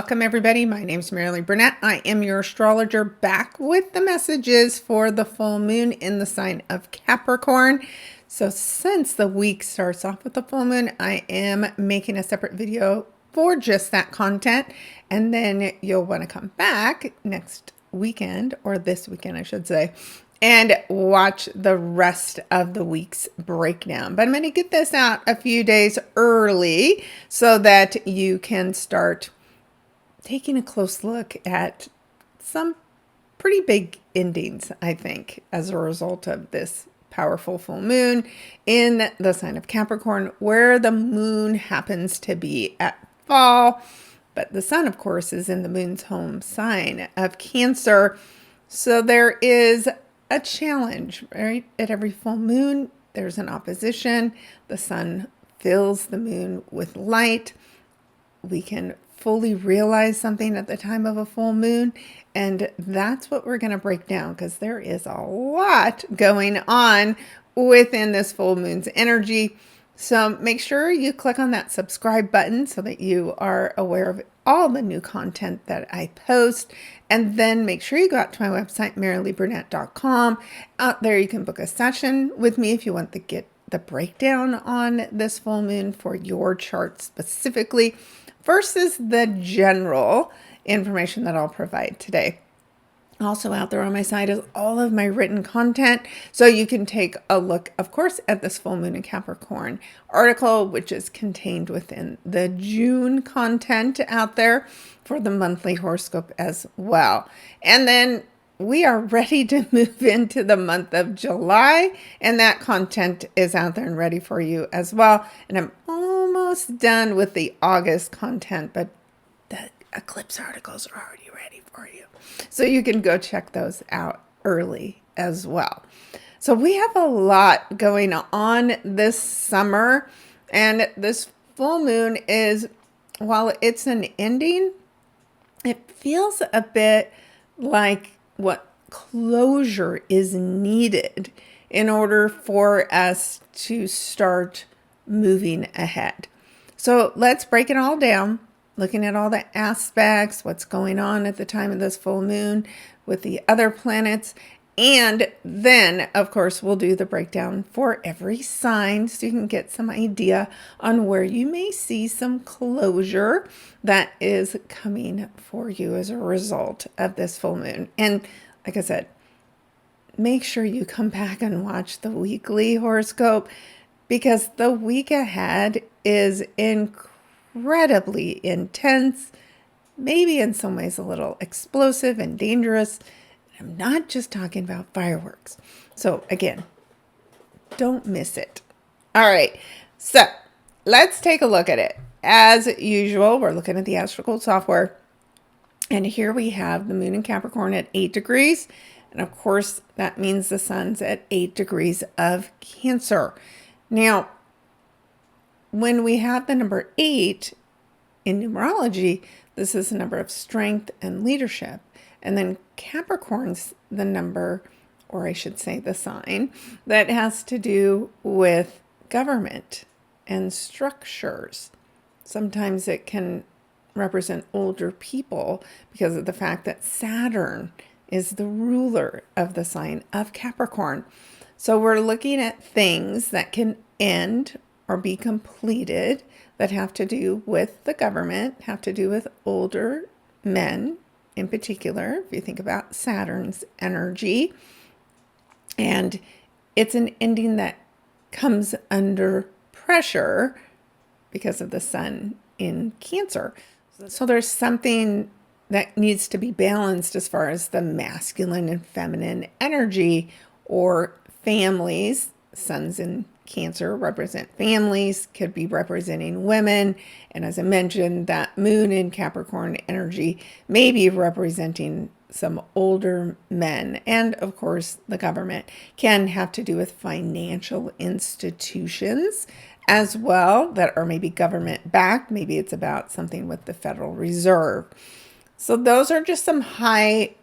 Welcome everybody. My name is Maralee Burnett. I am your astrologer, back with the messages for the full moon in the sign of Capricorn. So since the week starts off with the full moon, I am making a separate video for just that content. And then you'll want to come back next weekend, or this weekend, I should say, and watch the rest of the week's breakdown. But I'm going to get this out a few days early so that you can start taking a close look at some pretty big endings, I think, as a result of this powerful full moon in the sign of Capricorn, where the moon happens to be at fall. But the sun, of course, is in the moon's home sign of Cancer. So there is a challenge, right? At every full moon, there's an opposition. The sun fills the moon with light. We can fully realize something at the time of a full moon. And that's what we're going to break down, because there is a lot going on within this full moon's energy. So make sure you click on that subscribe button so that you are aware of all the new content that I post. And then make sure you go out to my website, maraleeburnett.com. Out there you can book a session with me if you want to get the breakdown on this full moon for your chart specifically, versus the general information that I'll provide today. Also out there on my site is all of my written content, so you can take a look, of course, at this full moon in Capricorn article, which is contained within the June content out there for the monthly horoscope as well. And then we are ready to move into the month of July, and that content is out there and ready for you as well. And I'm almost done with the August content, but the eclipse articles are already ready for you. So you can go check those out early as well. So we have a lot going on this summer, and this full moon is, while it's an ending, it feels a bit like what closure is needed in order for us to start moving ahead. So let's break it all down, looking at all the aspects, what's going on at the time of this full moon with the other planets. And then, of course, we'll do the breakdown for every sign so you can get some idea on where you may see some closure that is coming for you as a result of this full moon. And like I said, make sure you come back and watch the weekly horoscope, because the week ahead is incredibly intense, maybe in some ways a little explosive and dangerous. I'm not just talking about fireworks. So again, don't miss it. All right, so let's take a look at it. As usual, we're looking at the astrological software. And here we have the moon in Capricorn at 8 degrees. And of course, that means the sun's at 8 degrees of Cancer. Now, when we have the number 8 in numerology, this is the number of strength and leadership. And then Capricorn's the number, or I should say the sign, that has to do with government and structures. Sometimes it can represent older people because of the fact that Saturn is the ruler of the sign of Capricorn. So we're looking at things that can end or be completed that have to do with the government, have to do with older men in particular, if you think about Saturn's energy. And it's an ending that comes under pressure because of the sun in Cancer. So there's something that needs to be balanced as far as the masculine and feminine energy, or families. Suns in Cancer represent families, could be representing women. And as I mentioned, that moon in Capricorn energy may be representing some older men. And of course, the government can have to do with financial institutions as well that are maybe government backed. Maybe it's about something with the Federal Reserve. So those are just some high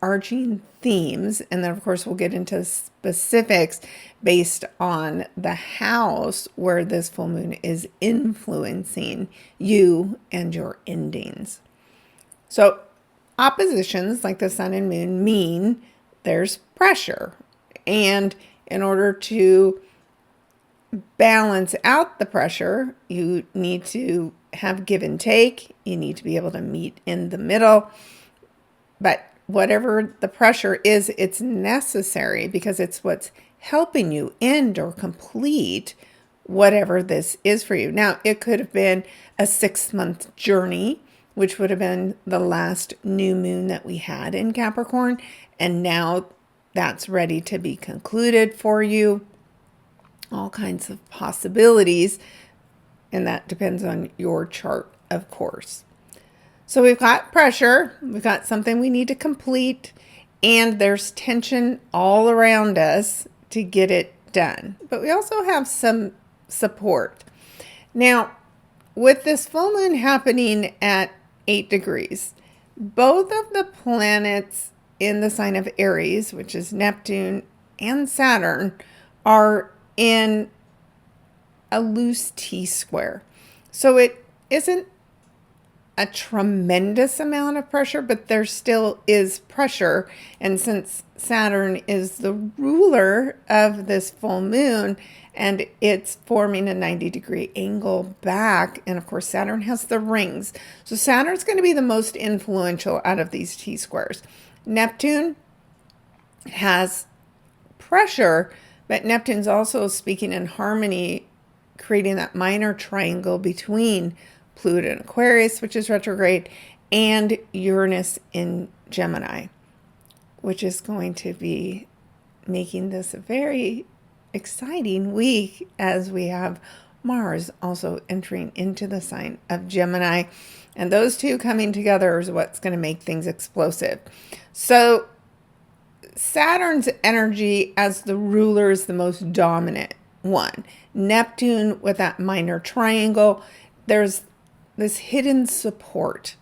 arching themes. And then of course we'll get into specifics based on the house where this full moon is influencing you and your endings. So oppositions like the sun and moon mean there's pressure. And in order to balance out the pressure, you need to have give and take. You need to be able to meet in the middle. But whatever the pressure is, it's necessary because it's what's helping you end or complete whatever this is for you. Now, it could have been a 6-month journey, which would have been the last new moon that we had in Capricorn. And now that's ready to be concluded for you. All kinds of possibilities. And that depends on your chart, of course. So we've got pressure, we've got something we need to complete, and there's tension all around us to get it done. But we also have some support. Now, with this full moon happening at 8 degrees, both of the planets in the sign of Aries, which is Neptune and Saturn, are in a loose T-square. So it isn't a tremendous amount of pressure, but there still is pressure. And since Saturn is the ruler of this full moon and it's forming a 90-degree angle back, and of course Saturn has the rings. So Saturn's going to be the most influential out of these T-squares. Neptune has pressure, but Neptune's also speaking in harmony, creating that minor triangle between Pluto in Aquarius, which is retrograde, and Uranus in Gemini, which is going to be making this a very exciting week as we have Mars also entering into the sign of Gemini. And those two coming together is what's going to make things explosive. So Saturn's energy as the ruler is the most dominant one. Neptune with that minor triangle, there's this hidden support,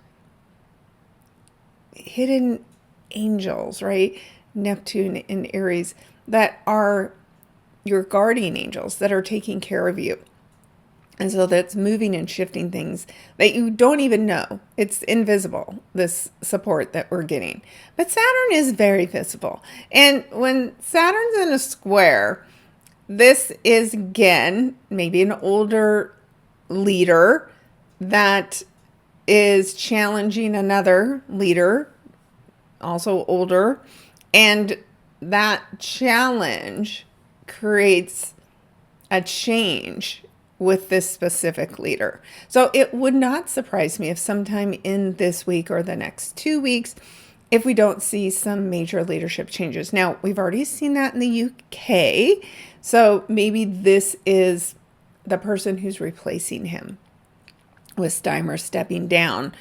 hidden angels, right? Neptune in Aries, that are your guardian angels that are taking care of you. And so that's moving and shifting things that you don't even know. It's invisible, this support that we're getting. But Saturn is very visible. And when Saturn's in a square, this is, again, maybe an older leader that is challenging another leader, also older, and that challenge creates a change with this specific leader. So it would not surprise me if sometime in this week or the next 2 weeks, if we don't see some major leadership changes. Now, we've already seen that in the UK, so maybe this is the person who's replacing him, with Steimer stepping down.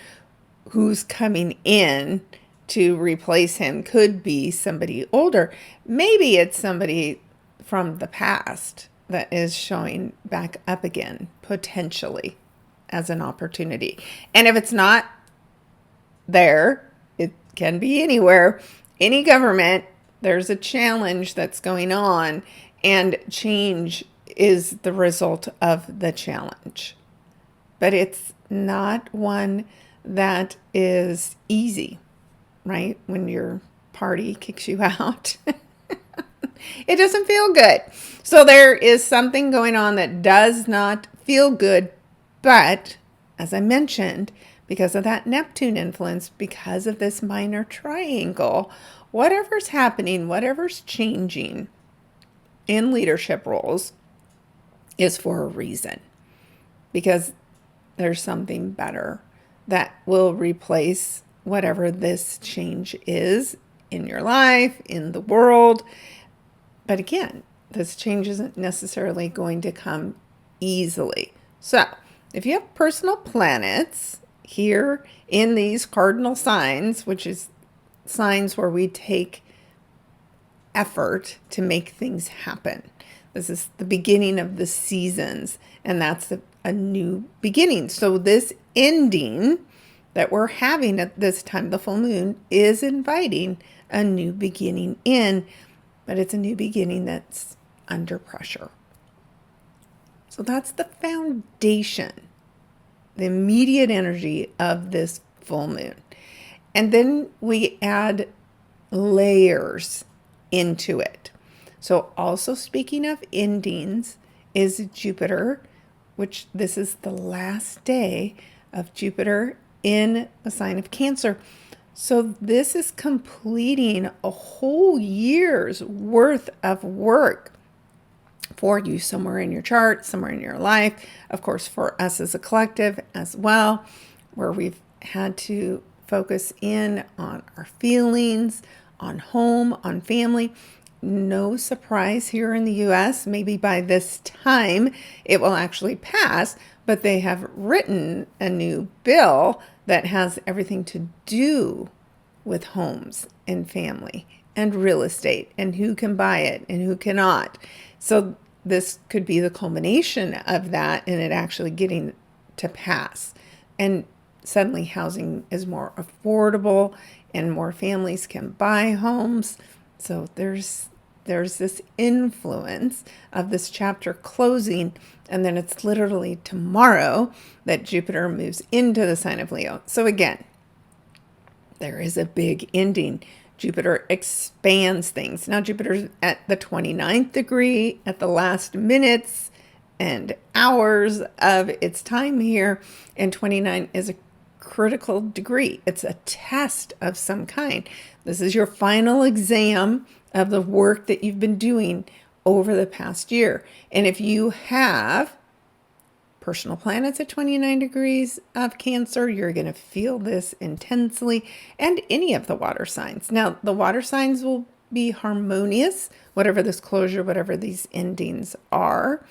Who's coming in to replace him could be somebody older. Maybe it's somebody from the past that is showing back up again, potentially, as an opportunity. And if it's not there, it can be anywhere, any government, there's a challenge that's going on, and change is the result of the challenge. But it's not one that is easy, right? When your party kicks you out, it doesn't feel good. So there is something going on that does not feel good. But as I mentioned, because of that Neptune influence, because of this minor triangle, whatever's happening, whatever's changing in leadership roles is for a reason. Because there's something better that will replace whatever this change is in your life, in the world. But again, this change isn't necessarily going to come easily. So if you have personal planets here in these cardinal signs, which is signs where we take effort to make things happen. This is the beginning of the seasons, and that's a new beginning. So this ending that we're having at this time, the full moon, is inviting a new beginning in, but it's a new beginning that's under pressure. So that's the foundation, the immediate energy of this full moon. And then we add layers into it. So also speaking of endings is Jupiter, which this is the last day of Jupiter in the sign of Cancer. So this is completing a whole year's worth of work for you somewhere in your chart, somewhere in your life. Of course, for us as a collective as well, where we've had to focus in on our feelings, on home, on family. No surprise here in the US, maybe by this time it will actually pass, but they have written a new bill that has everything to do with homes and family and real estate and who can buy it and who cannot. So this could be the culmination of that and it actually getting to pass. And suddenly housing is more affordable and more families can buy homes. So there's this influence of this chapter closing, and then it's literally tomorrow that Jupiter moves into the sign of Leo. So again, there is a big ending. Jupiter expands things. Now Jupiter's at the 29th degree at the last minutes and hours of its time here, and 29 is a critical degree. It's a test of some kind. This is your final exam of the work that you've been doing over the past year. And if you have personal planets at 29 degrees of Cancer, you're going to feel this intensely, and any of the water signs. Now, the water signs will be harmonious, whatever this closure, whatever these endings are.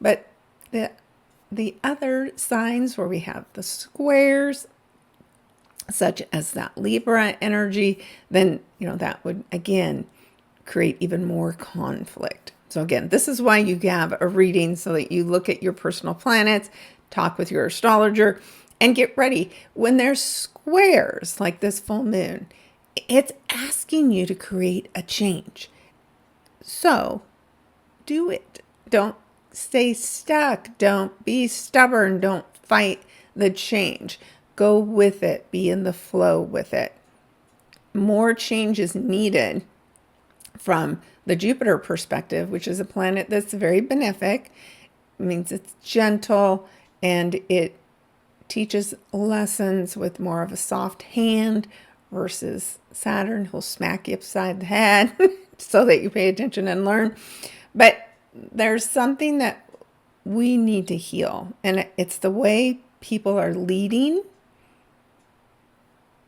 But the other signs where we have the squares, such as that Libra energy, then, that would, again, create even more conflict. So again, this is why you have a reading, so that you look at your personal planets, talk with your astrologer, and get ready. When there's squares like this full moon, it's asking you to create a change. So do it. Don't stay stuck. Don't be stubborn. Don't fight the change. Go with it. Be in the flow with it. More change is needed from the Jupiter perspective, which is a planet that's very benefic. It means it's gentle and it teaches lessons with more of a soft hand, versus Saturn, who'll smack you upside the head so that you pay attention and learn. But there's something that we need to heal, and it's the way people are leading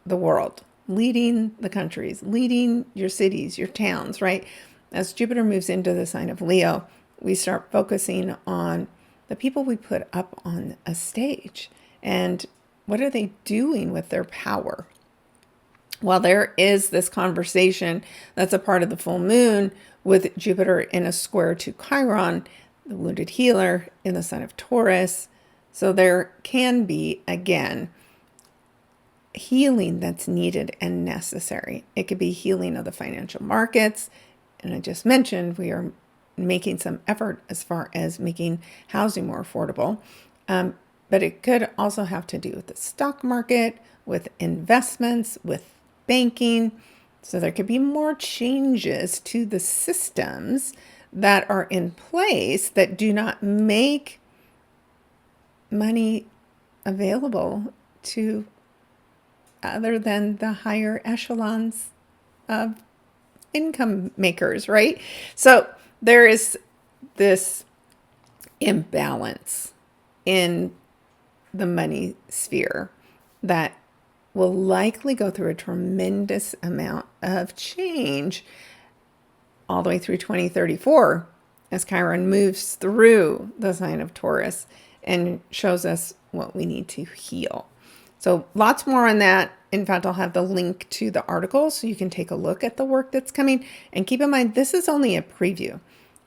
the world, leading the countries, leading your cities, your towns, right? As Jupiter moves into the sign of Leo, we start focusing on the people we put up on a stage and what are they doing with their power. Well, there is this conversation that's a part of the full moon with Jupiter in a square to Chiron, the wounded healer, in the sign of Taurus. So there can be, again, healing that's needed and necessary. It could be healing of the financial markets. And I just mentioned we are making some effort as far as making housing more affordable. But it could also have to do with the stock market, with investments, with banking. So there could be more changes to the systems that are in place that do not make money available to other than the higher echelons of income makers, right? So there is this imbalance in the money sphere that will likely go through a tremendous amount of change all the way through 2034 as Chiron moves through the sign of Taurus and shows us what we need to heal. So lots more on that. In fact, I'll have the link to the article so you can take a look at the work that's coming. And keep in mind, this is only a preview.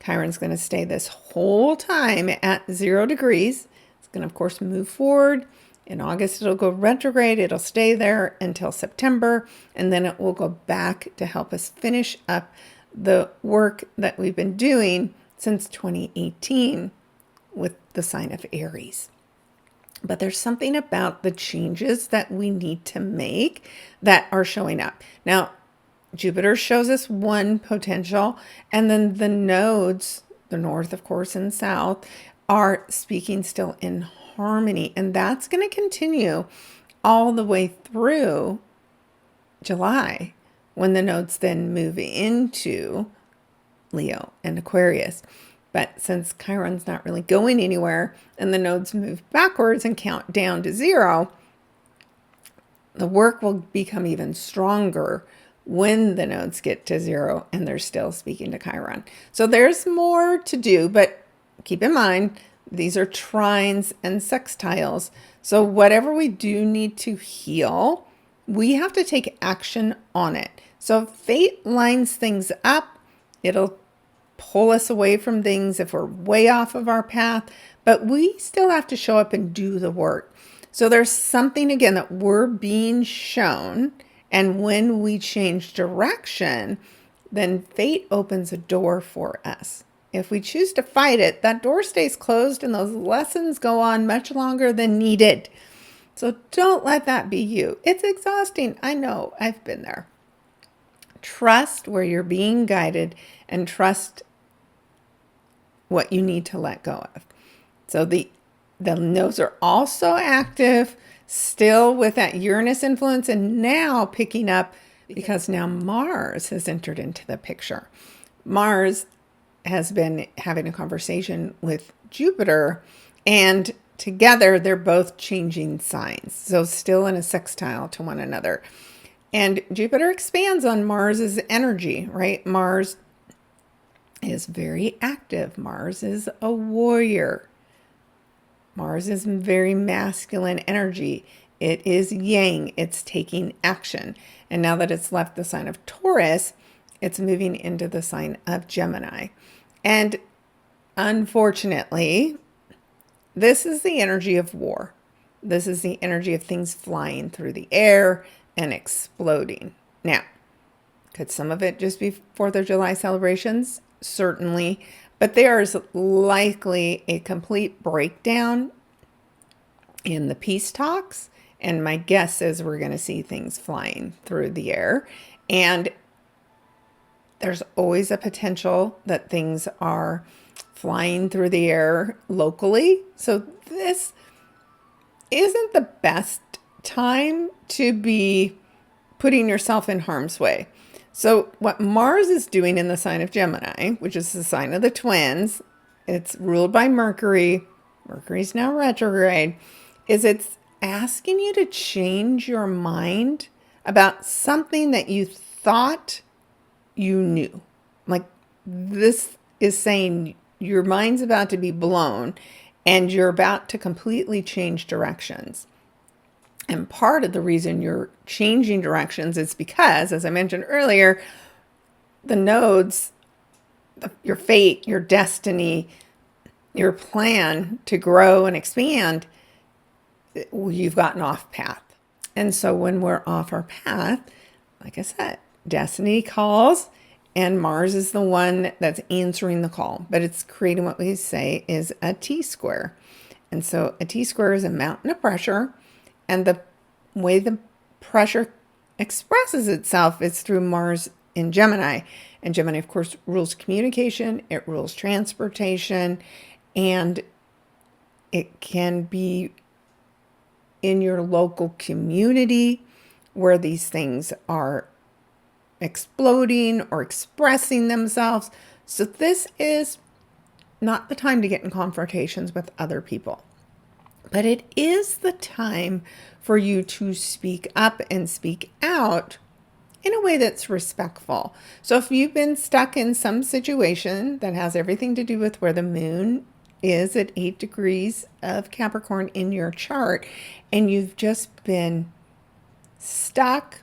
Chiron's going to stay this whole time at 0 degrees. It's going to, of course, move forward. In August, it'll go retrograde. It'll stay there until September, and then it will go back to help us finish up the work that we've been doing since 2018 with the sign of Aries. But there's something about the changes that we need to make that are showing up. Now, Jupiter shows us one potential, and then the nodes, the north, of course, and south, are speaking still in harmony. And that's going to continue all the way through July, when the nodes then move into Leo and Aquarius. But since Chiron's not really going anywhere and the nodes move backwards and count down to 0, the work will become even stronger when the nodes get to 0 and they're still speaking to Chiron. So there's more to do, but keep in mind, these are trines and sextiles. So whatever we do need to heal, we have to take action on it. So if fate lines things up, it'll pull us away from things if we're way off of our path, but we still have to show up and do the work. So there's something, again, that we're being shown, and when we change direction, then fate opens a door for us. If we choose to fight it, that door stays closed and those lessons go on much longer than needed. So don't let that be you. It's exhausting. I know, I've been there. Trust where you're being guided and trust what you need to let go of. So the nodes are also active, still with that Uranus influence, and now picking up because now Mars has entered into the picture. Mars has been having a conversation with Jupiter, and together they're both changing signs. So still in a sextile to one another. And Jupiter expands on Mars's energy, right? Mars is very active. Mars is a warrior. Mars is very masculine energy. It is yang. It's taking action. And now that it's left the sign of Taurus, it's moving into the sign of Gemini. And unfortunately, this is the energy of war. This is the energy of things flying through the air and exploding. Now, could some of it just be 4th of July celebrations? Certainly, but there is likely a complete breakdown in the peace talks, and my guess is we're going to see things flying through the air, and there's always a potential that things are flying through the air locally. So this isn't the best time to be putting yourself in harm's way. So what Mars is doing in the sign of Gemini, which is the sign of the twins, it's ruled by Mercury. Mercury's now retrograde, is it's asking you to change your mind about something that you thought you knew. Like, this is saying your mind's about to be blown and you're about to completely change directions. And part of the reason you're changing directions is because, as I mentioned earlier, the nodes, your fate, your destiny, your plan to grow and expand, you've gotten off path. And so when we're off our path, like I said, destiny calls, and Mars is the one that's answering the call, but it's creating what we say is a T-square. And so a T-square is a mountain of pressure, and the way the pressure expresses itself is through Mars in Gemini. And Gemini, of course, rules communication, it rules transportation, and it can be in your local community where these things are exploding or expressing themselves. So this is not the time to get in confrontations with other people, but it is the time for you to speak up and speak out in a way that's respectful. So if you've been stuck in some situation that has everything to do with where the moon is at 8 degrees of Capricorn in your chart, and you've just been stuck,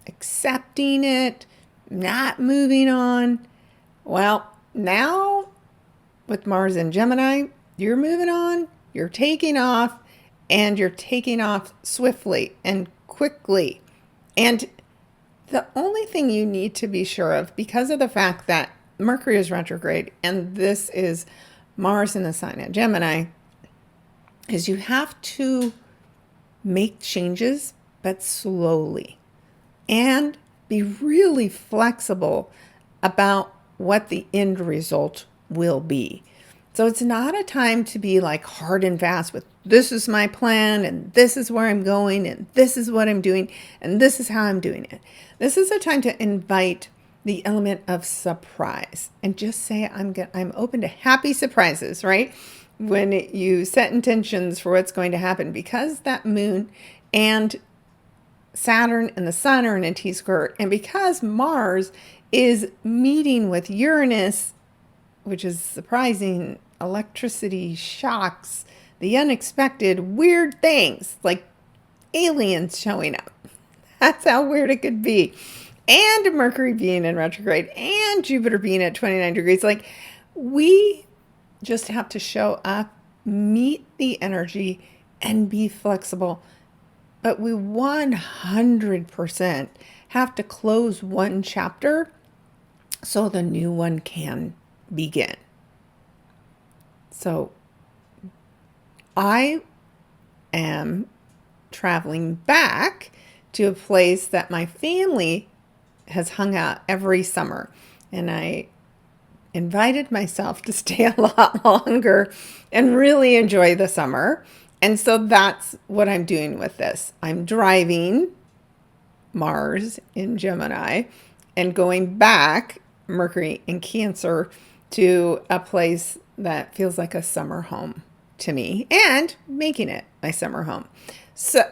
accepting it, not moving on, well, now with Mars and Gemini, you're moving on, you're taking off, and you're taking off swiftly and quickly. And the only thing you need to be sure of, because of the fact that Mercury is retrograde and this is Mars in the sign of Gemini, is you have to make changes, but slowly, and be really flexible about what the end result will be. So it's not a time to be like hard and fast with this is my plan and this is where I'm going and this is what I'm doing and this is how I'm doing it. This is a time to invite the element of surprise and just say I'm open to happy surprises, right? When you set intentions for what's going to happen, because that moon and Saturn and the sun are in a T-square, and because Mars is meeting with Uranus, which is surprising, electricity, shocks, the unexpected, weird things like aliens showing up. That's how weird it could be. And Mercury being in retrograde and Jupiter being at 29 degrees. Like, we just have to show up, meet the energy, and be flexible. But we 100% have to close one chapter so the new one can begin. So I am traveling back to a place that my family has hung out every summer. And I invited myself to stay a lot longer and really enjoy the summer. And so that's what I'm doing with this. I'm driving Mars in Gemini and going back, Mercury in Cancer, to a place that feels like a summer home to me and making it my summer home. So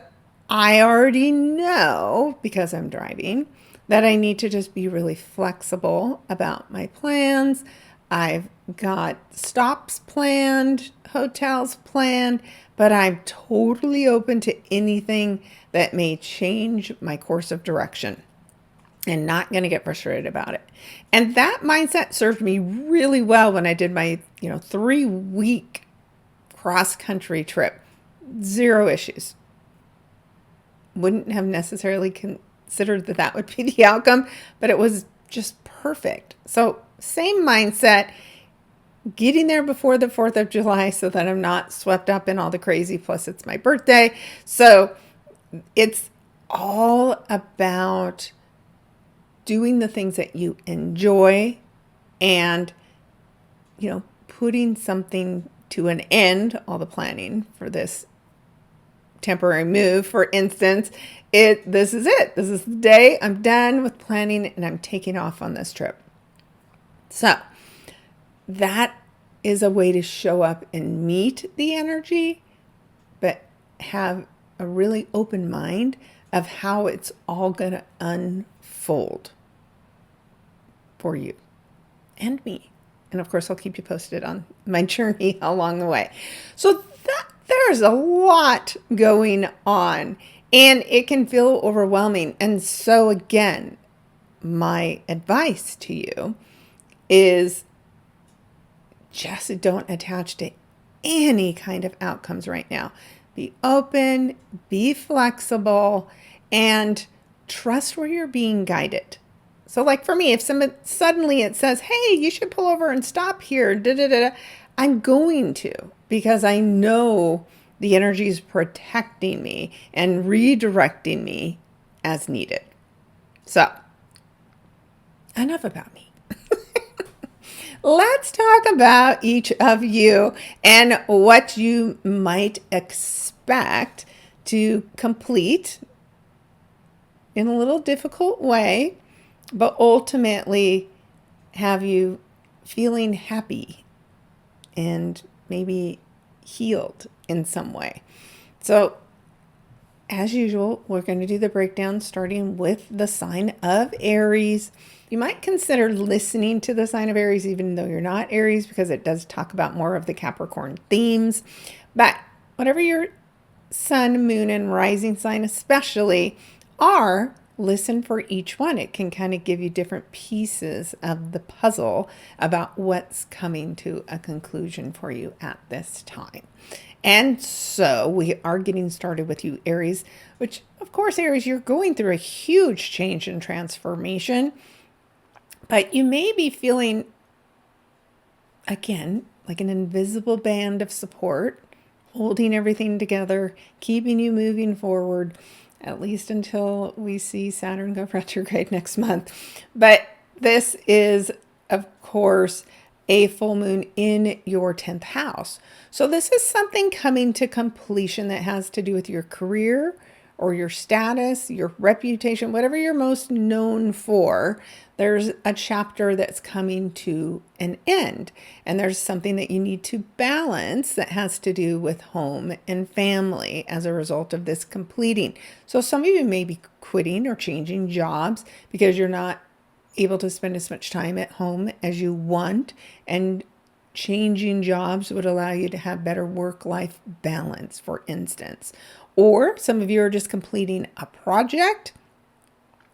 I already know, because I'm driving, that I need to just be really flexible about my plans. I've got stops planned, hotels planned, but I'm totally open to anything that may change my course of direction and not going to get frustrated about it. And that mindset served me really well when I did my, 3-week cross-country trip. 0 issues. Wouldn't have necessarily considered that would be the outcome, but it was just perfect. So same mindset, getting there before the 4th of July so that I'm not swept up in all the crazy, plus it's my birthday. So it's all about doing the things that you enjoy and, putting something to an end, all the planning for this temporary move. For instance, this is it. This is the day I'm done with planning and I'm taking off on this trip. So that is a way to show up and meet the energy, but have a really open mind of how it's all going to unfold for you and me. And of course, I'll keep you posted on my journey along the way. So there's a lot going on and it can feel overwhelming. And so again, my advice to you is just don't attach to any kind of outcomes right now. Be open, be flexible, and trust where you're being guided. So like for me, if suddenly it says, hey, you should pull over and stop here, I'm going to, because I know the energy is protecting me and redirecting me as needed. So enough about me. Let's talk about each of you and what you might expect to complete in a little difficult way, but ultimately have you feeling happy and maybe healed in some way. So as usual, we're going to do the breakdown starting with the sign of Aries. You might consider listening to the sign of Aries, even though you're not Aries, because it does talk about more of the Capricorn themes. But whatever your sun, moon, and rising sign especially are, listen for each one. It can kind of give you different pieces of the puzzle about what's coming to a conclusion for you at this time. And so we are getting started with you, Aries, which, of course, Aries, you're going through a huge change and transformation, but you may be feeling, again, like an invisible band of support holding everything together, keeping you moving forward, at least until we see Saturn go retrograde next month. But this is, of course, a full moon in your 10th house. So this is something coming to completion that has to do with your career or your status, your reputation, whatever you're most known for. There's a chapter that's coming to an end, and there's something that you need to balance that has to do with home and family as a result of this completing. So some of you may be quitting or changing jobs because you're not able to spend as much time at home as you want, and changing jobs would allow you to have better work-life balance, for instance. Or some of you are just completing a project,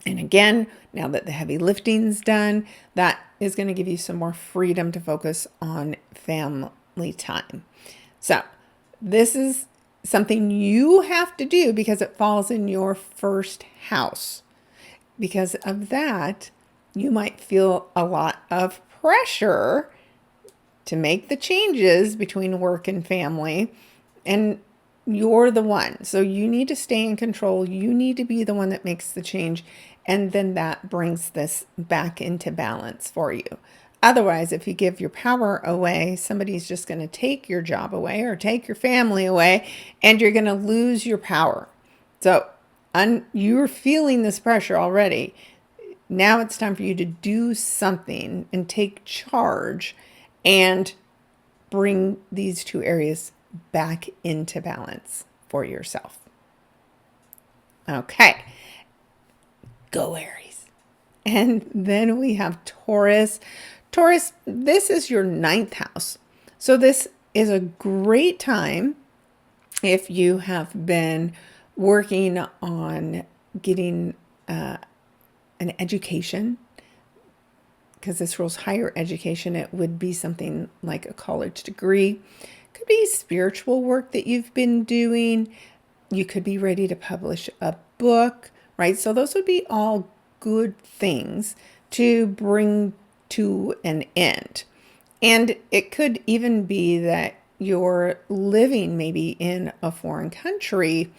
and again, now that the heavy lifting's done, that is going to give you some more freedom to focus on family time. So this is something you have to do because it falls in your first house. Because of that, you might feel a lot of pressure to make the changes between work and family, and you're the one. So you need to stay in control. You need to be the one that makes the change, and then that brings this back into balance for you. Otherwise, if you give your power away, somebody's just going to take your job away or take your family away, and you're going to lose your power. So you're feeling this pressure already. Now it's time for you to do something and take charge and bring these two areas back into balance for yourself. Okay, go Aries. And then we have Taurus. Taurus, this is your 9th house. So this is a great time if you have been working on getting an education, because this rules higher education. It would be something like a college degree. Could be spiritual work that you've been doing. You could be ready to publish a book, right? So those would be all good things to bring to an end. And it could even be that you're living maybe in a foreign country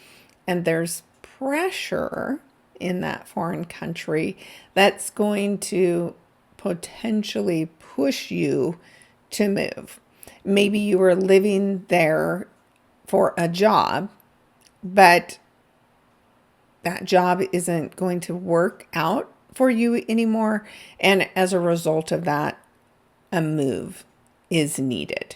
and there's pressure in that foreign country that's going to potentially push you to move. Maybe you were living there for a job, but that job isn't going to work out for you anymore. And as a result of that, a move is needed.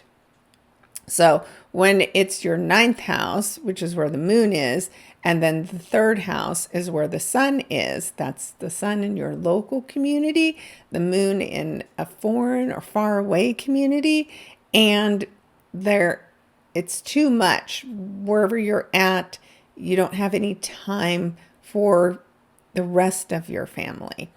So when it's your 9th house, which is where the moon is, and then the 3rd house is where the sun is, that's the sun in your local community, the moon in a foreign or far away community, and it's too much. Wherever you're at, you don't have any time for the rest of your family.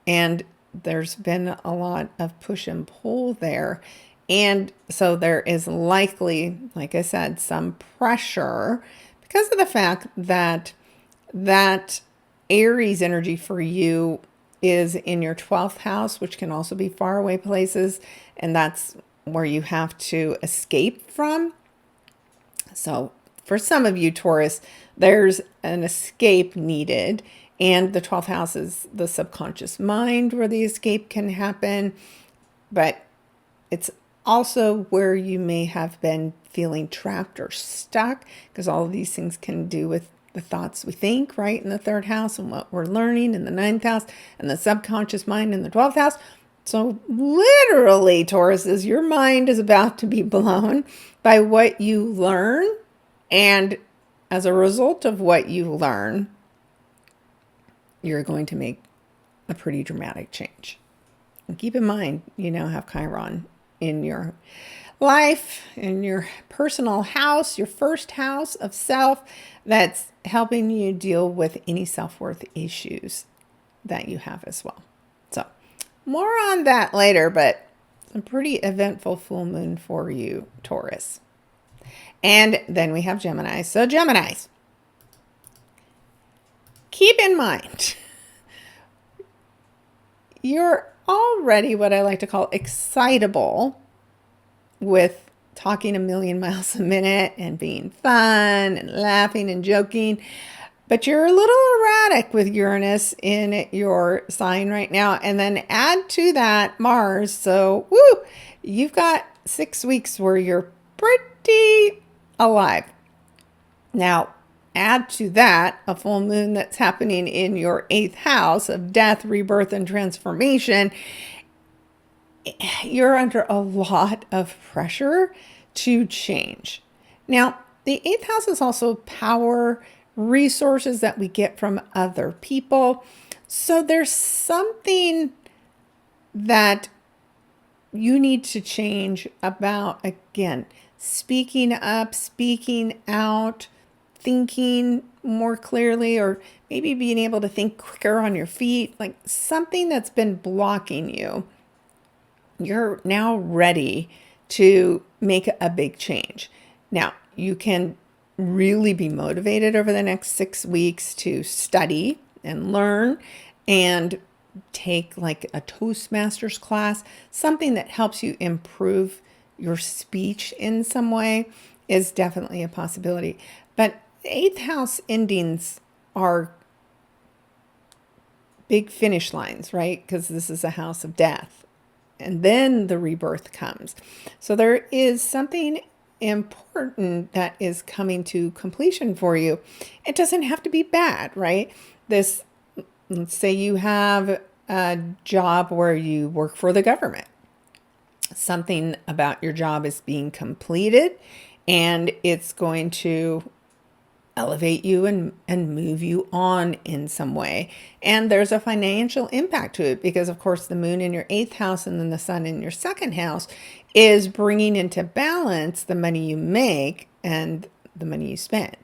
And there's been a lot of push and pull there. And so there is likely, like I said, some pressure because of the fact that that Aries energy for you is in your 12th house, which can also be faraway places. And that's where you have to escape from. So for some of you, Taurus, there's an escape needed. And the 12th house is the subconscious mind where the escape can happen. But it's also where you may have been feeling trapped or stuck, because all of these things can do with the thoughts we think, right, in the 3rd house, and what we're learning in the 9th house, and the subconscious mind in the 12th house. So literally, Taurus, your mind is about to be blown by what you learn. And as a result of what you learn, you're going to make a pretty dramatic change. And keep in mind, you now have Chiron in your life, in your personal house, your first house of self, that's helping you deal with any self-worth issues that you have as well. So more on that later, but a pretty eventful full moon for you, Taurus. And then we have Gemini. So Geminis, keep in mind, you're already what I like to call excitable with talking a million miles a minute and being fun and laughing and joking. But you're a little erratic with Uranus in your sign right now. And then add to that Mars. So, woo, you've got 6 weeks where you're pretty alive. Now, add to that a full moon that's happening in your 8th house of death, rebirth, and transformation. You're under a lot of pressure to change. Now, the 8th house is also power, resources that we get from other people. So there's something that you need to change about, again, speaking up, speaking out, thinking more clearly, or maybe being able to think quicker on your feet, like something that's been blocking you. You're now ready to make a big change. Now, you can really be motivated over the next 6 weeks to study and learn and take like a Toastmasters class, something that helps you improve your speech in some way is definitely a possibility. But 8th house endings are big finish lines, right? Because this is a house of death. And then the rebirth comes. So there is something important that is coming to completion for you. It doesn't have to be bad, right? Let's say you have a job where you work for the government. Something about your job is being completed and it's going to elevate you and move you on in some way. And there's a financial impact to it because, of course, the moon in your 8th house and then the sun in your 2nd house is bringing into balance the money you make and the money you spend,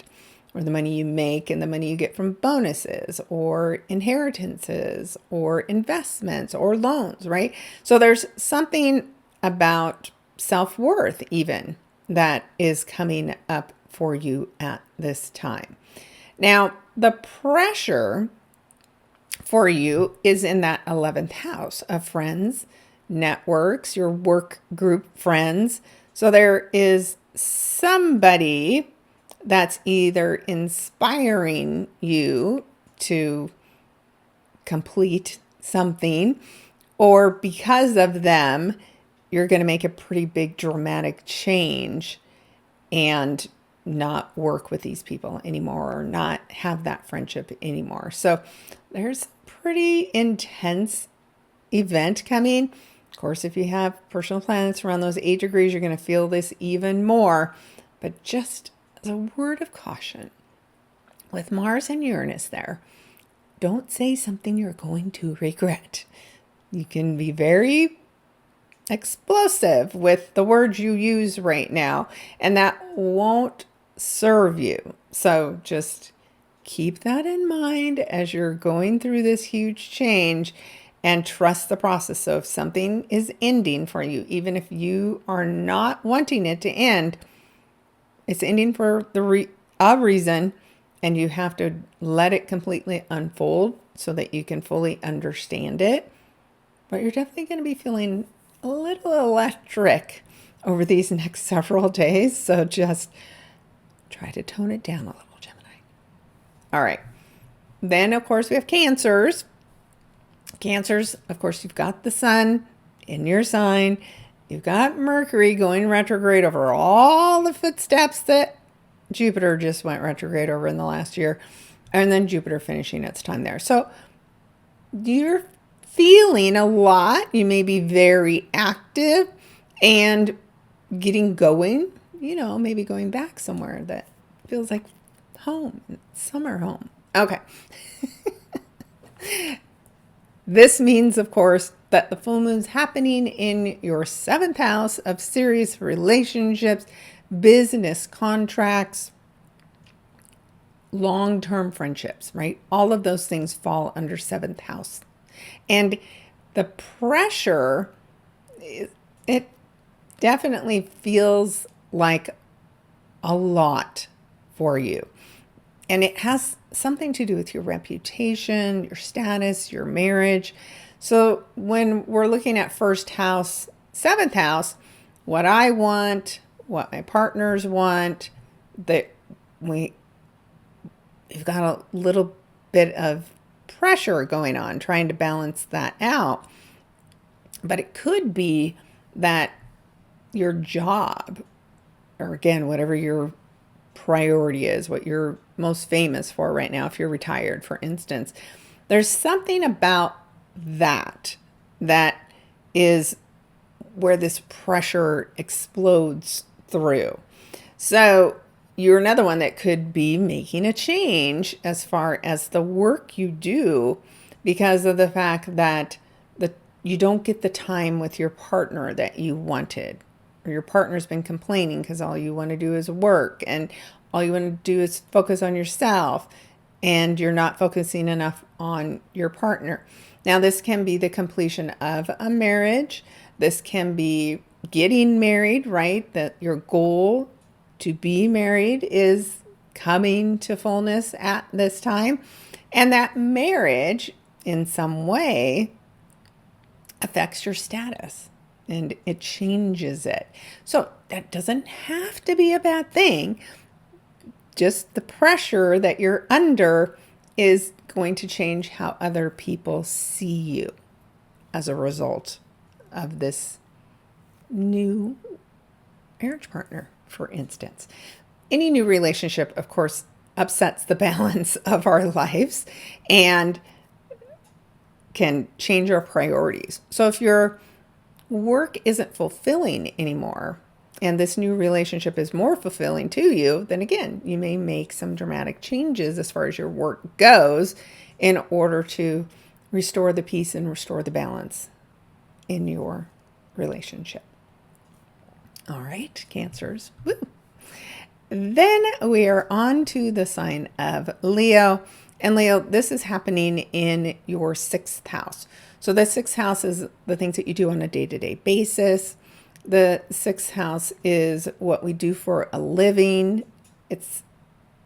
or the money you make and the money you get from bonuses or inheritances or investments or loans, right? So there's something about self-worth even that is coming up for you at this time. Now, the pressure for you is in that 11th house of friends, networks, your work group friends. So there is somebody that's either inspiring you to complete something, or because of them, you're going to make a pretty big dramatic change and not work with these people anymore or not have that friendship anymore. So there's a pretty intense event coming. Of course, if you have personal planets around those 8 degrees, you're going to feel this even more. But just as a word of caution, with Mars and Uranus there, don't say something you're going to regret. You can be very explosive with the words you use right now, and that won't serve you. So just keep that in mind as you're going through this huge change and trust the process. So if something is ending for you, even if you are not wanting it to end, it's ending for a reason, and you have to let it completely unfold so that you can fully understand it. But you're definitely going to be feeling a little electric over these next several days. So just try to tone it down a little, Gemini. All right. Then, of course, we have Cancers. Cancers, of course, you've got the sun in your sign. You've got Mercury going retrograde over all the footsteps that Jupiter just went retrograde over in the last year. And then Jupiter finishing its time there. So you're feeling a lot. You may be very active and getting going, maybe going back somewhere that feels like home, summer home. Okay. This means, of course, that the full moon's happening in your 7th house of serious relationships, business contracts, long-term friendships, right? All of those things fall under 7th house. And the pressure, it definitely feels like a lot for you. And it has something to do with your reputation, your status, your marriage. So when we're looking at 1st house, 7th house, what I want, what my partners want, that we've got a little bit of pressure going on trying to balance that out. But it could be that your job, or again, whatever your priority is, what you're most famous for right now, if you're retired, for instance, there's something about that is where this pressure explodes through. So you're another one that could be making a change as far as the work you do, because of the fact that you don't get the time with your partner that you wanted, or your partner's been complaining because all you want to do is work and all you want to do is focus on yourself, and you're not focusing enough on your partner. Now, this can be the completion of a marriage. This can be getting married, right? That your goal to be married is coming to fullness at this time. And that marriage, in some way, affects your status and it changes it. So that doesn't have to be a bad thing. Just the pressure that you're under is going to change how other people see you as a result of this new marriage partner, for instance. Any new relationship, of course, upsets the balance of our lives and can change our priorities. So if your work isn't fulfilling anymore and this new relationship is more fulfilling to you, then again, you may make some dramatic changes as far as your work goes in order to restore the peace and restore the balance in your relationship. All right, Cancers. Woo. Then we are on to the sign of Leo. And Leo, this is happening in your 6th house. So the 6th house is the things that you do on a day-to-day basis. The 6th house is what we do for a living. It's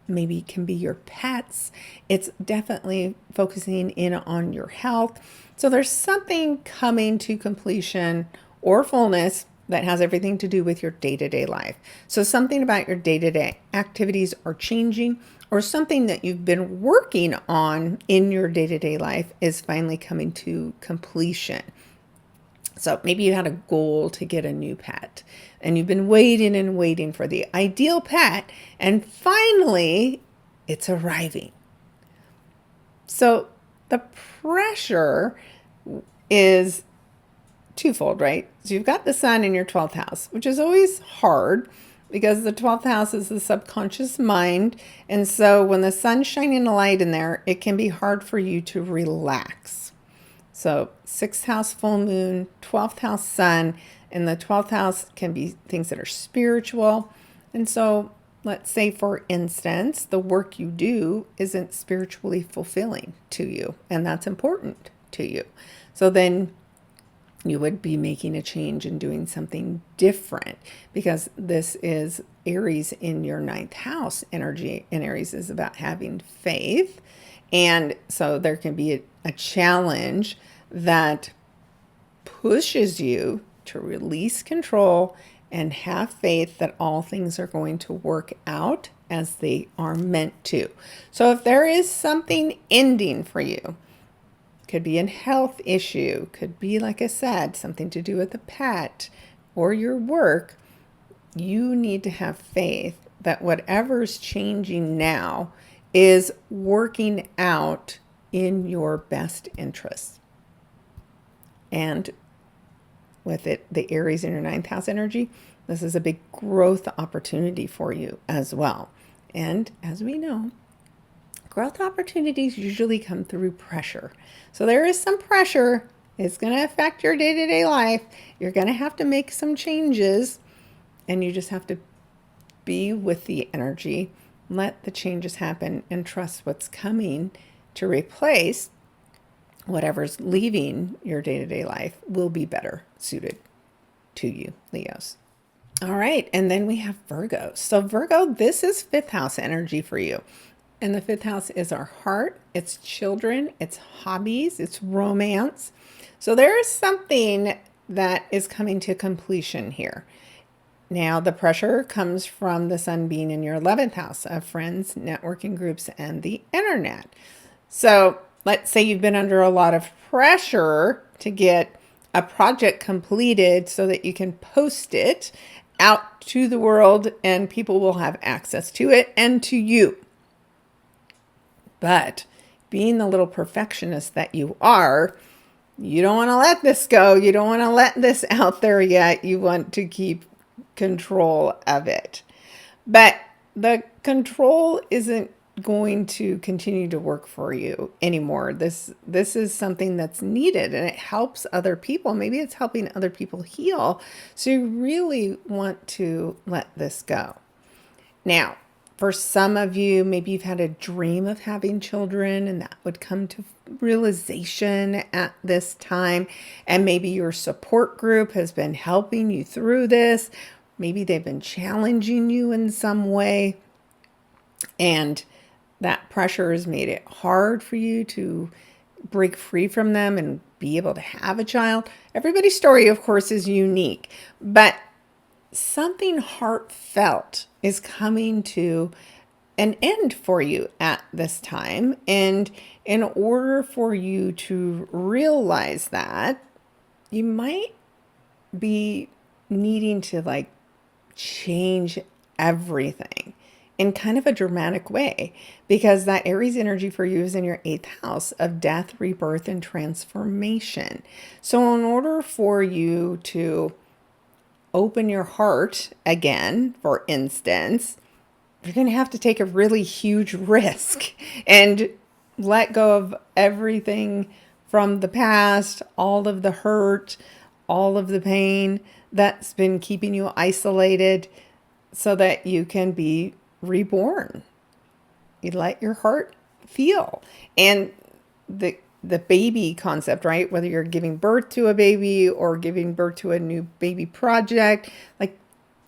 maybe can be your pets. It's definitely focusing in on your health. So there's something coming to completion or fullness that has everything to do with your day-to-day life. So something about your day-to-day activities are changing, or something that you've been working on in your day-to-day life is finally coming to completion. So maybe you had a goal to get a new pet and you've been waiting and waiting for the ideal pet, and finally it's arriving. So the pressure is twofold, right? So you've got the sun in your 12th house, which is always hard because the 12th house is the subconscious mind. And so when the sun's shining a light in there, it can be hard for you to relax. So 6th house full moon, 12th house sun, and the 12th house can be things that are spiritual. And so let's say, for instance, the work you do isn't spiritually fulfilling to you, and that's important to you. So then you would be making a change and doing something different, because this is Aries in your 9th house energy, and Aries is about having faith. And so there can be a challenge that pushes you to release control and have faith that all things are going to work out as they are meant to. So if there is something ending for you, could be a health issue, could be, like I said, something to do with a pet or your work, you need to have faith that whatever's changing now is working out in your best interest. And with it, the Aries in your 9th house energy, this is a big growth opportunity for you as well. And as we know, growth opportunities usually come through pressure. So there is some pressure. It's going to affect your day-to-day life. You're going to have to make some changes, and you just have to be with the energy, let the changes happen, and trust what's coming to replace whatever's leaving your day-to-day life will be better suited to you, Leos. All right, and then we have Virgo. So Virgo, this is 5th house energy for you. And the 5th house is our heart, it's children, it's hobbies, it's romance. So there is something that is coming to completion here. Now, the pressure comes from the sun being in your 11th house of friends, networking groups, and the internet. So let's say you've been under a lot of pressure to get a project completed so that you can post it out to the world and people will have access to it and to you. But being the little perfectionist that you are, you don't want to let this go. You don't want to let this out there yet. You want to keep control of it. But the control isn't going to continue to work for you anymore. This is something that's needed and it helps other people. Maybe it's helping other people heal. So you really want to let this go. Now, for some of you, maybe you've had a dream of having children and that would come to realization at this time. And maybe your support group has been helping you through this. Maybe they've been challenging you in some way. And that pressure has made it hard for you to break free from them and be able to have a child. Everybody's story, of course, is unique, but something heartfelt is coming to an end for you at this time. And in order for you to realize that, you might be needing to change everything in kind of a dramatic way, because that Aries energy for you is in your 8th house of death, rebirth, and transformation. So in order for you to open your heart again, for instance, you're going to have to take a really huge risk and let go of everything from the past, all of the hurt, all of the pain that's been keeping you isolated so that you can be reborn. You let your heart feel. And the baby concept, right? Whether you're giving birth to a baby or giving birth to a new baby project,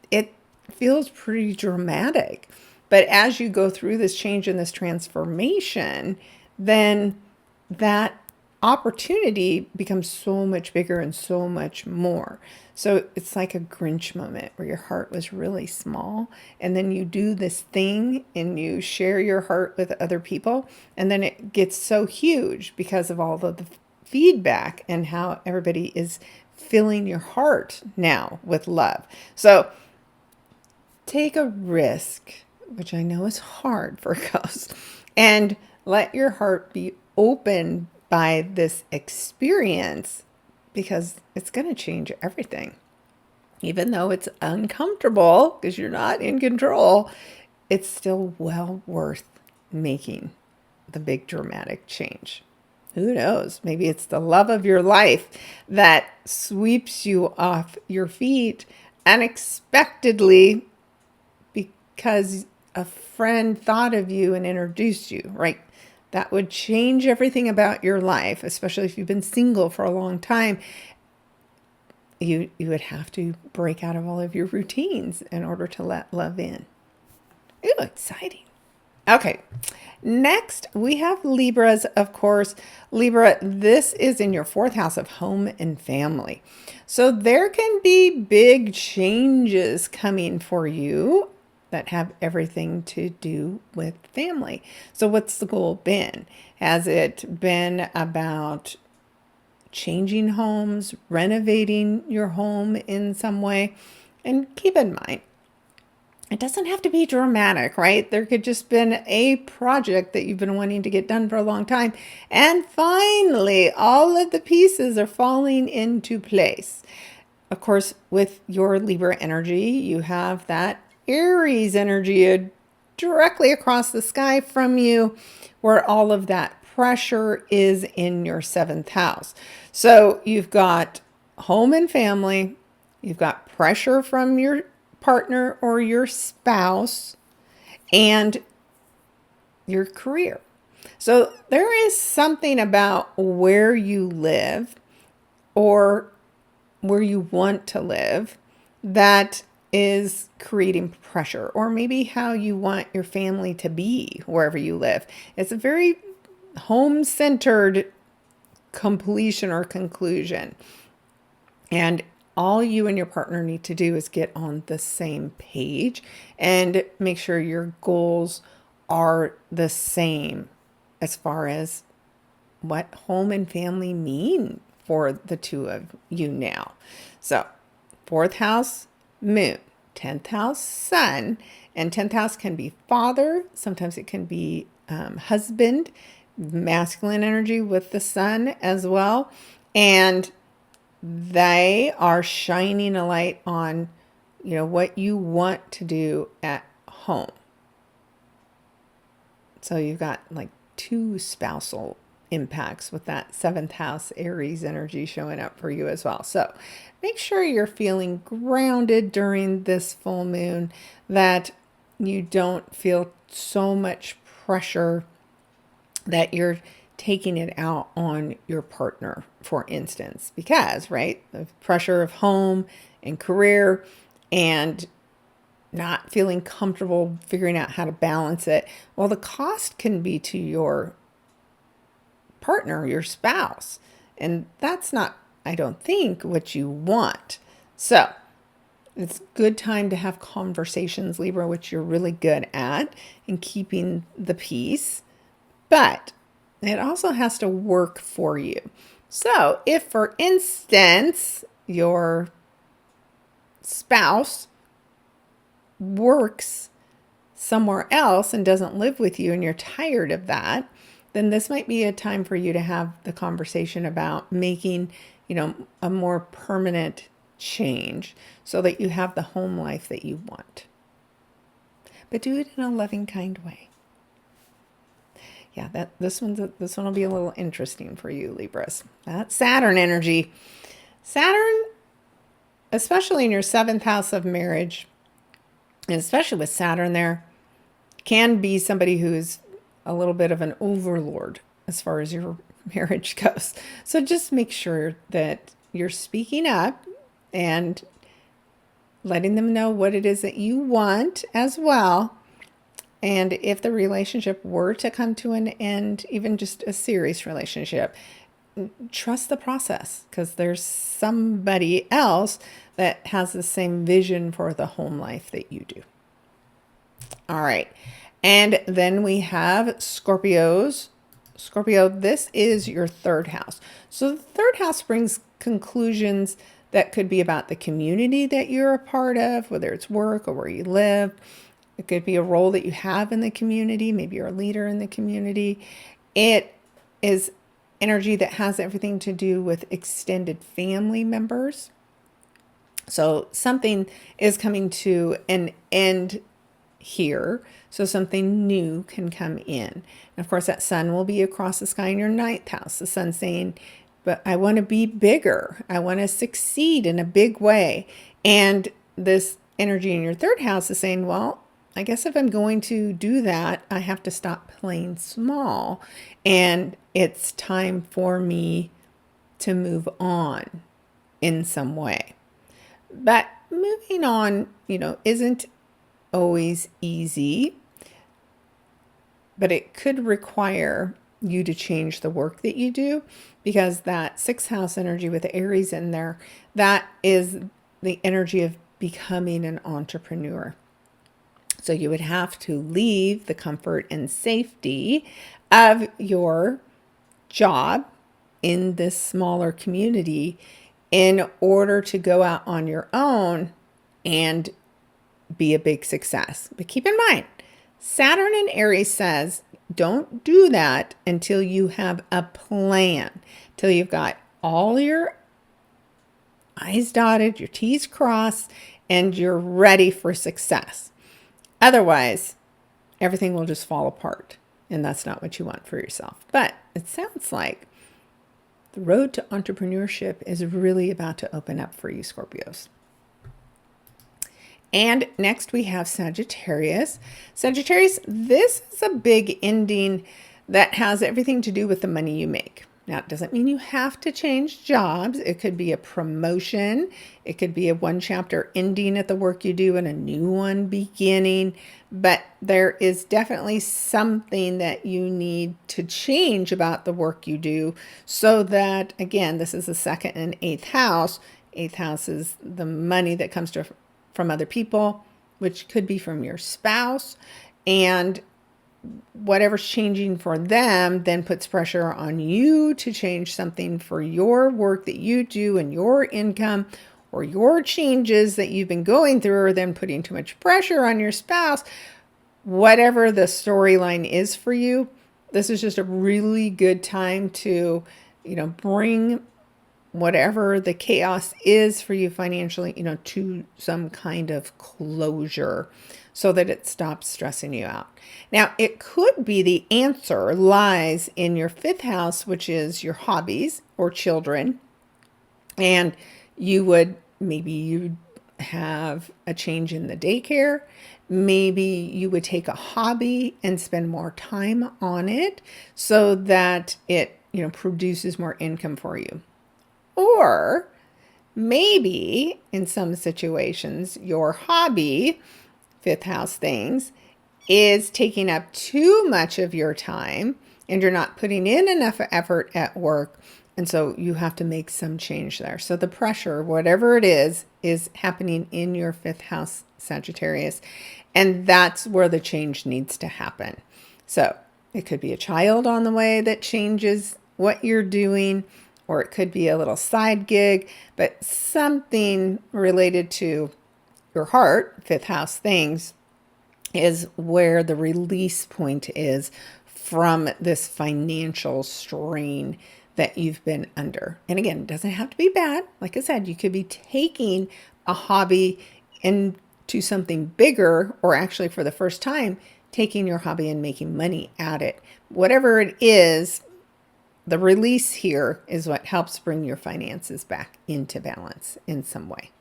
it feels pretty dramatic. But as you go through this change and this transformation, then that opportunity becomes so much bigger and so much more. So it's like a Grinch moment where your heart was really small and then you do this thing and you share your heart with other people and then it gets so huge because of all of the feedback and how everybody is filling your heart now with love. So take a risk, which I know is hard for Virgos, and let your heart be open by this experience because it's going to change everything. Even though it's uncomfortable because you're not in control, it's still well worth making the big dramatic change. Who knows? Maybe it's the love of your life that sweeps you off your feet unexpectedly because a friend thought of you and introduced you, right? That would change everything about your life, especially if you've been single for a long time. You would have to break out of all of your routines in order to let love in. Ooh, exciting. Okay, next we have Libras, of course. Libra, this is in your 4th house of home and family. So there can be big changes coming for you that have everything to do with family. So what's the goal been? Has it been about changing homes, renovating your home in some way? And keep in mind, it doesn't have to be dramatic, right? There could just been a project that you've been wanting to get done for a long time. And finally, all of the pieces are falling into place. Of course, with your Libra energy, you have that Aries energy directly across the sky from you, where all of that pressure is in your 7th house. So you've got home and family, you've got pressure from your partner or your spouse, and your career. So there is something about where you live or where you want to live that is creating pressure, or maybe how you want your family to be wherever you live. It's a very home-centered completion or conclusion. And all you and your partner need to do is get on the same page and make sure your goals are the same as far as what home and family mean for the two of you now. So, fourth house, moon, 10th house, sun, and 10th house can be father. Sometimes it can be husband, masculine energy with the sun as well. And they are shining a light on, what you want to do at home. So you've got like two spousal impacts with that 7th house Aries energy showing up for you as well. So make sure you're feeling grounded during this full moon, that you don't feel so much pressure that you're taking it out on your partner, for instance, because, right, the pressure of home and career and not feeling comfortable figuring out how to balance it. Well, the cost can be to your partner, your spouse, and that's not, I don't think, what you want. So it's a good time to have conversations, Libra, which you're really good at in keeping the peace, but it also has to work for you. So if, for instance, your spouse works somewhere else and doesn't live with you and you're tired of that, then this might be a time for you to have the conversation about making, a more permanent change so that you have the home life that you want. But do it in a loving, kind way. Yeah, this one will be a little interesting for you, Libras. That's Saturn energy. Saturn, especially in your 7th house of marriage, and especially with Saturn there, can be somebody who is a little bit of an overlord as far as your marriage goes. So just make sure that you're speaking up and letting them know what it is that you want as well. And if the relationship were to come to an end, even just a serious relationship, trust the process, because there's somebody else that has the same vision for the home life that you do. All right. And then we have Scorpios. Scorpio, this is your 3rd house. So the 3rd house brings conclusions that could be about the community that you're a part of, whether it's work or where you live. It could be a role that you have in the community. Maybe you're a leader in the community. It is energy that has everything to do with extended family members. So something is coming to an end here, so something new can come in. And of course, that sun will be across the sky in your 9th house. The sun's saying, but I want to be bigger. I want to succeed in a big way. And this energy in your 3rd house is saying, well, I guess if I'm going to do that, I have to stop playing small. And it's time for me to move on in some way. But moving on, isn't always easy, but it could require you to change the work that you do, because that 6th house energy with Aries in there, that is the energy of becoming an entrepreneur. So you would have to leave the comfort and safety of your job in this smaller community in order to go out on your own and be a big success. But keep in mind, Saturn in Aries says, don't do that until you have a plan, till you've got all your I's dotted, your T's crossed, and you're ready for success. Otherwise, everything will just fall apart, and that's not what you want for yourself. But it sounds like the road to entrepreneurship is really about to open up for you, Scorpios. And next we have Sagittarius. Sagittarius, this is a big ending that has everything to do with the money you make. Now, it doesn't mean you have to change jobs. It could be a promotion. It could be a one chapter ending at the work you do and a new one beginning. But there is definitely something that you need to change about the work you do so that, again, this is the 2nd and 8th house, Eighth house is the money that comes from other people, which could be from your spouse. And whatever's changing for them then puts pressure on you to change something for your work that you do and your income, or your changes that you've been going through are then putting too much pressure on your spouse. Whatever the storyline is for you, this is just a really good time to, bring whatever the chaos is for you financially, to some kind of closure so that it stops stressing you out. Now, it could be the answer lies in your fifth house, which is your hobbies or children. And maybe you'd have a change in the daycare. Maybe you would take a hobby and spend more time on it so that it, produces more income for you. Or maybe in some situations, your hobby, fifth house things, is taking up too much of your time and you're not putting in enough effort at work. And so you have to make some change there. So the pressure, whatever it is happening in your fifth house, Sagittarius. And that's where the change needs to happen. So it could be a child on the way that changes what you're doing, or it could be a little side gig, but something related to your heart, fifth house things, is where the release point is from this financial strain that you've been under. And again, it doesn't have to be bad. Like I said, you could be taking a hobby into something bigger, or actually for the first time, taking your hobby and making money at it. Whatever it is, the release here is what helps bring your finances back into balance in some way.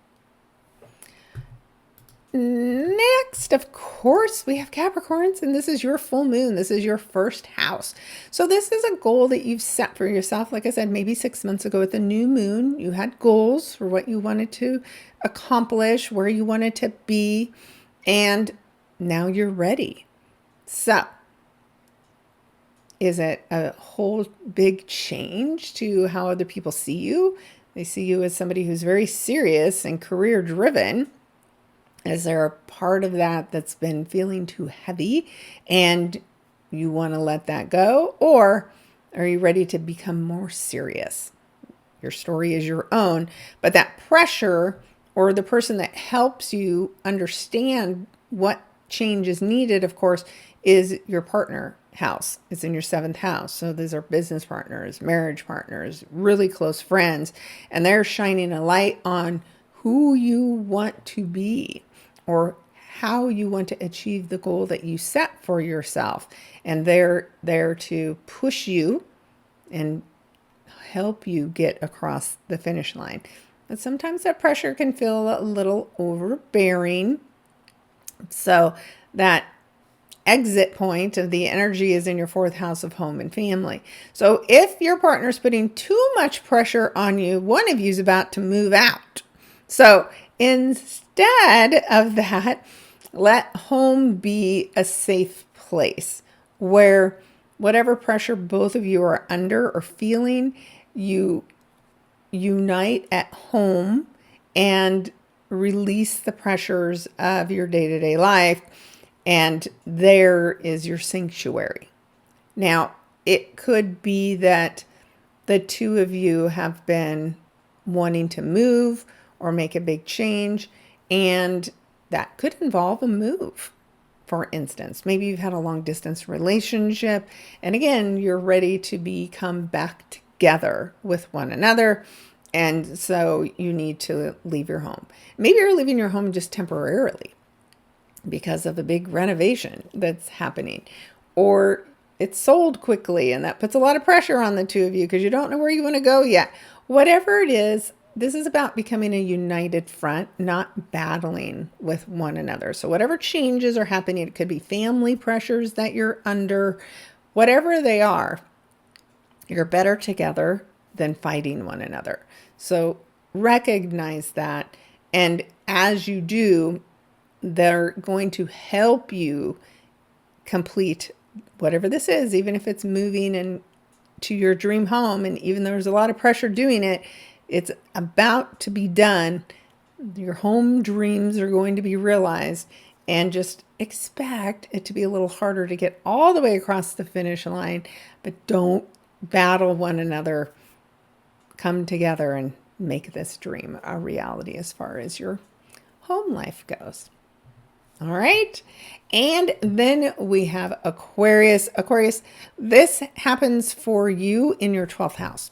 Next, of course, we have Capricorns, and this is your full moon. This is your first house. So this is a goal that you've set for yourself. Like I said, maybe 6 months ago with the new moon, you had goals for what you wanted to accomplish, where you wanted to be, and now you're ready. So is it a whole big change to how other people see you? They see you as somebody who's very serious and career driven. Is there a part of that that's been feeling too heavy and you want to let that go? Or are you ready to become more serious? Your story is your own, but that pressure, or the person that helps you understand what change is needed, of course, is your partner house. It's in your seventh house. So these are business partners, marriage partners, really close friends, and they're shining a light on who you want to be or how you want to achieve the goal that you set for yourself. And they're there to push you and help you get across the finish line. But sometimes that pressure can feel a little overbearing. So that exit point of the energy is in your fourth house of home and family. So if your partner's putting too much pressure on you, one of you's about to move out. So instead of that, let home be a safe place where whatever pressure both of you are under or feeling, you unite at home and release the pressures of your day-to-day life. And there is your sanctuary. Now, it could be that the two of you have been wanting to move or make a big change, and that could involve a move. For instance, maybe you've had a long distance relationship, and again, you're ready to become back together with one another. And so you need to leave your home. Maybe you're leaving your home just temporarily because of a big renovation that's happening, or it's sold quickly and that puts a lot of pressure on the two of you because you don't know where you want to go yet. Whatever it is, this is about becoming a united front, not battling with one another. So whatever changes are happening, it could be family pressures that you're under, whatever they are, you're better together than fighting one another. So recognize that. And as you do, they're going to help you complete whatever this is, even if it's moving and to your dream home. And even though there's a lot of pressure doing it, It's about to be done. Your home dreams are going to be realized, and just expect it to be a little harder to get all the way across the finish line, but don't battle one another. Come together and make this dream a reality as far as your home life goes. All right. And then we have Aquarius. Aquarius, this happens for you in your 12th house.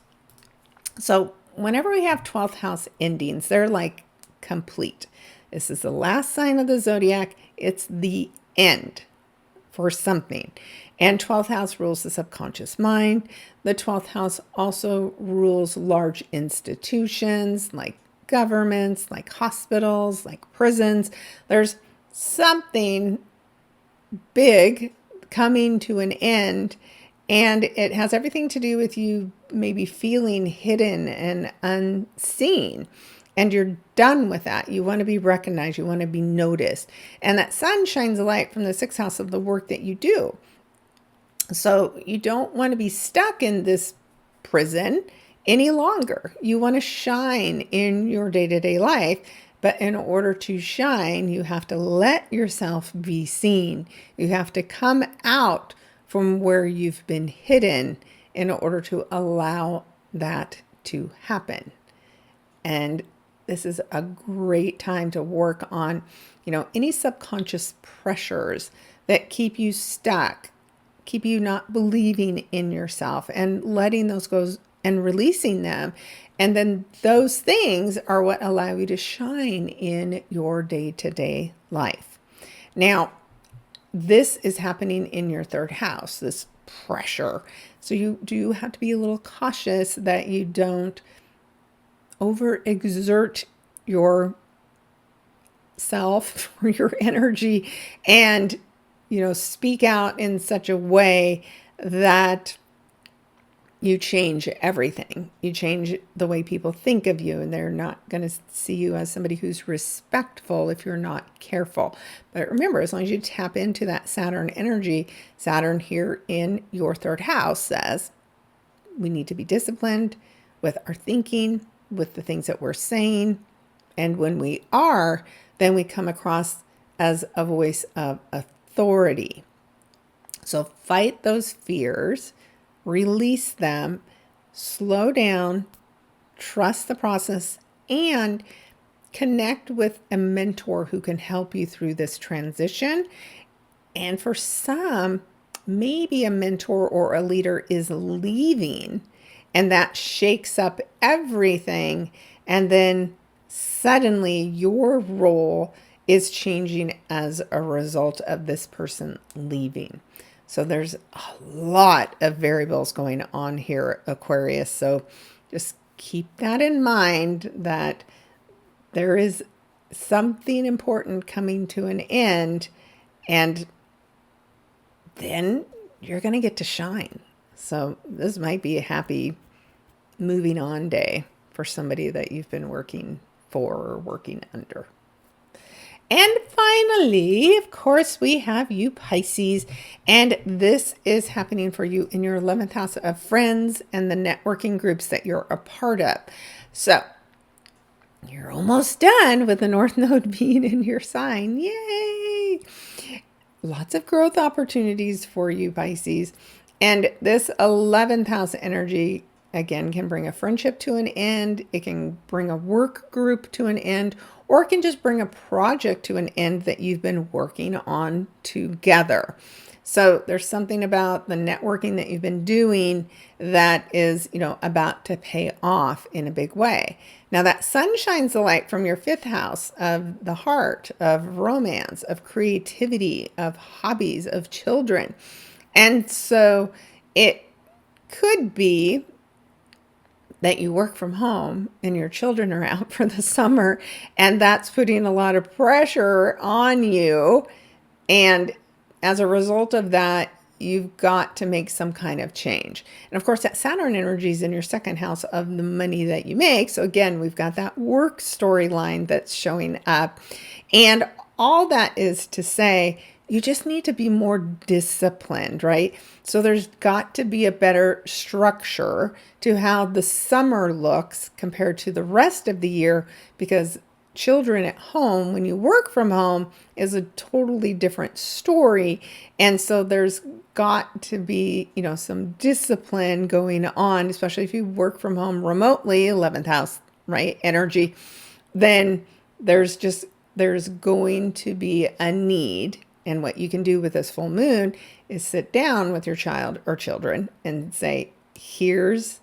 So whenever we have 12th house endings, they're like complete. This is the last sign of the zodiac. It's the end for something. And 12th house rules the subconscious mind. The 12th house also rules large institutions like governments, like hospitals, like prisons. There's something big coming to an end, and it has everything to do with you maybe feeling hidden and unseen. And you're done with that. You want to be recognized. You want to be noticed. And that sun shines a light from the 6th house of the work that you do. So you don't want to be stuck in this prison any longer. You want to shine in your day-to-day life. But in order to shine, you have to let yourself be seen. You have to come out from where you've been hidden in order to allow that to happen. And this is a great time to work on, any subconscious pressures that keep you stuck, keep you not believing in yourself, and letting those go and releasing them. And then those things are what allow you to shine in your day-to-day life. Now, this is happening in your 3rd house, this pressure. So you do have to be a little cautious that you don't overexert yourself or your energy and, speak out in such a way that you change everything. You change the way people think of you, and they're not going to see you as somebody who's respectful if you're not careful. But remember, as long as you tap into that Saturn energy, Saturn here in your 3rd house says we need to be disciplined with our thinking, with the things that we're saying. And when we are, then we come across as a voice of authority. So fight those fears, release them, slow down, trust the process, and connect with a mentor who can help you through this transition. And for some, maybe a mentor or a leader is leaving, and that shakes up everything. And then suddenly your role is changing as a result of this person leaving. So there's a lot of variables going on here, Aquarius. So just keep that in mind, that there is something important coming to an end, and then you're going to get to shine. So this might be a happy moving on day for somebody that you've been working for or working under. And finally, of course, we have you, Pisces, and this is happening for you in your 11th house of friends and the networking groups that you're a part of. So you're almost done with the North Node being in your sign. Yay! Lots of growth opportunities for you, Pisces. And this 11th house energy, again, can bring a friendship to an end. It can bring a work group to an end, or it can just bring a project to an end that you've been working on together. So there's something about the networking that you've been doing that is, about to pay off in a big way. Now that sun shines the light from your 5th house of the heart, of romance, of creativity, of hobbies, of children. And so it could be that you work from home and your children are out for the summer, and that's putting a lot of pressure on you. And as a result of that, you've got to make some kind of change. And of course, that Saturn energy is in your 2nd house of the money that you make. So again, we've got that work storyline that's showing up. And all that is to say, you just need to be more disciplined, right? So there's got to be a better structure to how the summer looks compared to the rest of the year, because children at home, when you work from home, is a totally different story. And so there's got to be, some discipline going on, especially if you work from home remotely, 11th house, right? Energy. Then there's going to be a need. And what you can do with this full moon is sit down with your child or children and say, here's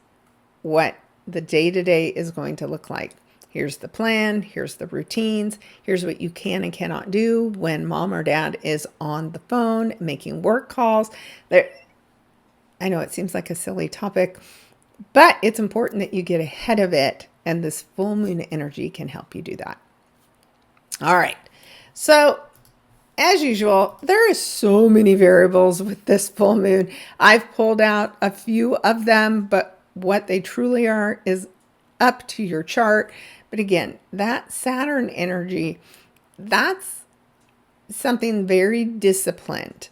what the day-to-day is going to look like. Here's the plan. Here's the routines. Here's what you can and cannot do when mom or dad is on the phone making work calls. I know it seems like a silly topic, but it's important that you get ahead of it. And this full moon energy can help you do that. All right. So as usual, there are so many variables with this full moon. I've pulled out a few of them, but what they truly are is up to your chart. But again, that Saturn energy, that's something very disciplined,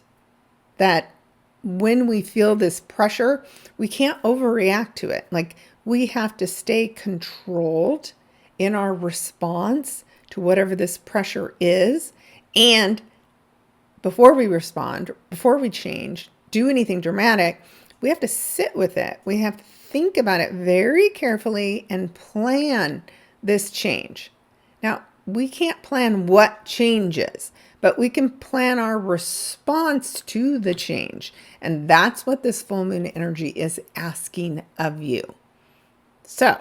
that when we feel this pressure, we can't overreact to it. Like, we have to stay controlled in our response to whatever this pressure is. And before we respond, before we change, do anything dramatic, we have to sit with it. We have to think about it very carefully and plan this change. Now, we can't plan what changes, but we can plan our response to the change. And that's what this full moon energy is asking of you. So,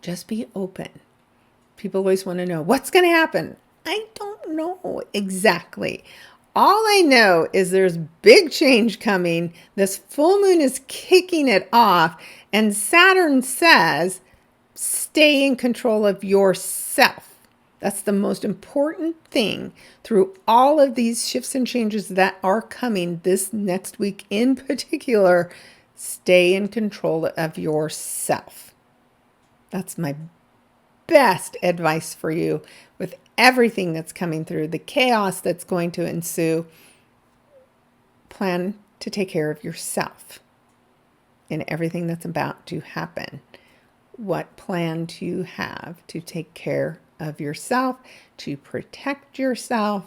just be open. People always want to know, what's going to happen? I don't know exactly. All I know is there's big change coming. This full moon is kicking it off. And Saturn says, stay in control of yourself. That's the most important thing through all of these shifts and changes that are coming this next week in particular. Stay in control of yourself. That's my best advice for you with everything that's coming through, the chaos that's going to ensue. Plan to take care of yourself in everything that's about to happen. What plan do you have to take care of yourself, to protect yourself,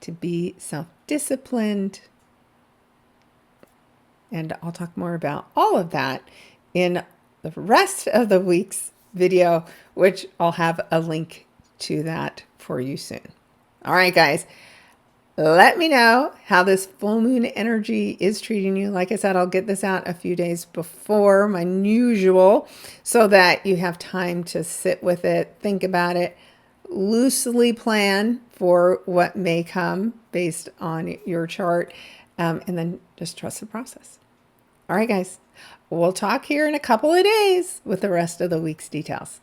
to be self-disciplined? And I'll talk more about all of that in the rest of the week's video, which I'll have a link to that for you soon. All right, guys, let me know how this full moon energy is treating you. Like I said, I'll get this out a few days before my usual so that you have time to sit with it, think about it, loosely plan for what may come based on your chart, and then just trust the process. All right, guys, we'll talk here in a couple of days with the rest of the week's details.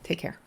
Take care.